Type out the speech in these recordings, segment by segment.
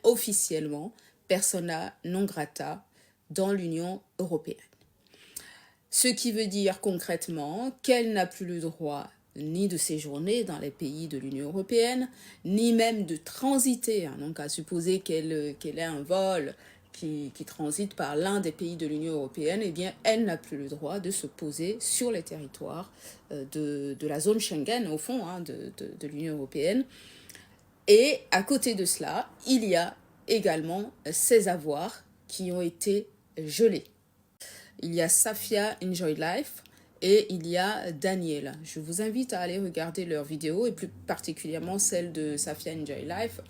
officiellement persona non grata dans l'Union européenne. Ce qui veut dire concrètement qu'elle n'a plus le droit ni de séjourner dans les pays de l'Union européenne, ni même de transiter, hein, donc à supposer qu'elle ait un vol qui transite par l'un des pays de l'Union européenne, eh bien, elle n'a plus le droit de se poser sur les territoires de la zone Schengen, au fond, hein, de l'Union européenne. Et à côté de cela, il y a également ses avoirs qui ont été gelés. Il y a Safia Enjoy Life et il y a Daniel. Je vous invite à aller regarder leurs vidéos et plus particulièrement celle de Safia Enjoy Life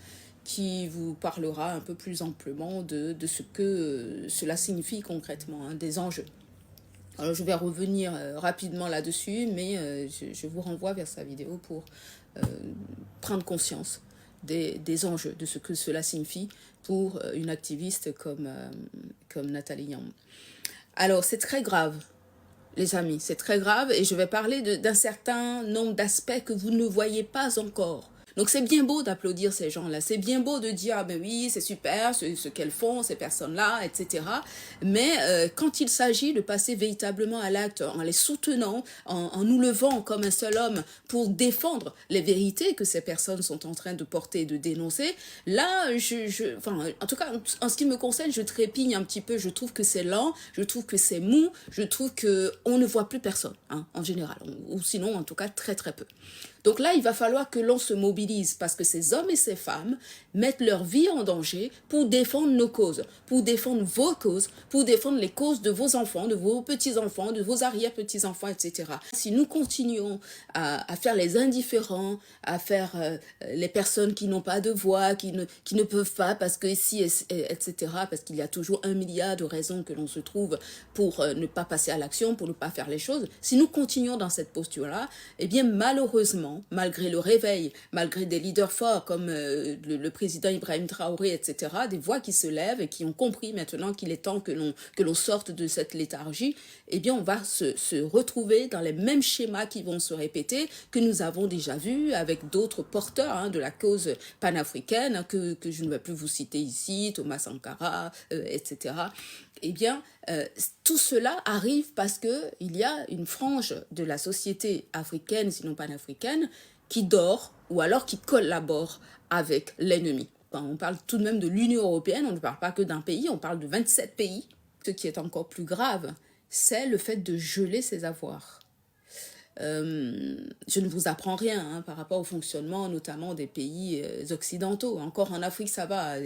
qui vous parlera un peu plus amplement de ce que cela signifie concrètement, hein, des enjeux. Alors je vais revenir rapidement là-dessus, mais je vous renvoie vers sa vidéo pour prendre conscience des enjeux, de ce que cela signifie pour une activiste comme Nathalie Young. Alors c'est très grave, les amis, c'est très grave et je vais parler d'un certain nombre d'aspects que vous ne voyez pas encore. Donc c'est bien beau d'applaudir ces gens-là, c'est bien beau de dire ah ben oui c'est super ce qu'elles font ces personnes-là, etc. Mais quand il s'agit de passer véritablement à l'acte en les soutenant, en nous levant comme un seul homme pour défendre les vérités que ces personnes sont en train de porter et de dénoncer, là enfin en tout cas en ce qui me concerne je trépigne un petit peu, je trouve que c'est lent, je trouve que c'est mou, je trouve que on ne voit plus personne, hein, en général, ou sinon en tout cas très très peu. Donc là, il va falloir que l'on se mobilise parce que ces hommes et ces femmes mettent leur vie en danger pour défendre nos causes, pour défendre vos causes, pour défendre les causes de vos enfants, de vos petits-enfants, de vos arrière-petits-enfants, etc. Si nous continuons à faire les indifférents, à faire les personnes qui n'ont pas de voix, qui ne peuvent pas parce que ici, etc., parce qu'il y a toujours 1 milliard de raisons que l'on se trouve pour ne pas passer à l'action, pour ne pas faire les choses, si nous continuons dans cette posture-là, eh bien malheureusement, malgré le réveil, malgré des leaders forts comme le président Ibrahim Traoré, etc., des voix qui se lèvent et qui ont compris maintenant qu'il est temps que l'on sorte de cette léthargie, eh bien on va se retrouver dans les mêmes schémas qui vont se répéter que nous avons déjà vus avec d'autres porteurs, hein, de la cause panafricaine, hein, que je ne vais plus vous citer ici, Thomas Sankara, etc. Eh bien, tout cela arrive parce qu'il y a une frange de la société africaine, sinon panafricaine, qui dort ou alors qui collabore avec l'ennemi. On parle tout de même de l'Union européenne, on ne parle pas que d'un pays, on parle de 27 pays. Ce qui est encore plus grave, c'est le fait de geler ses avoirs. Je ne vous apprends rien, hein, par rapport au fonctionnement notamment des pays occidentaux. Encore en Afrique, ça va.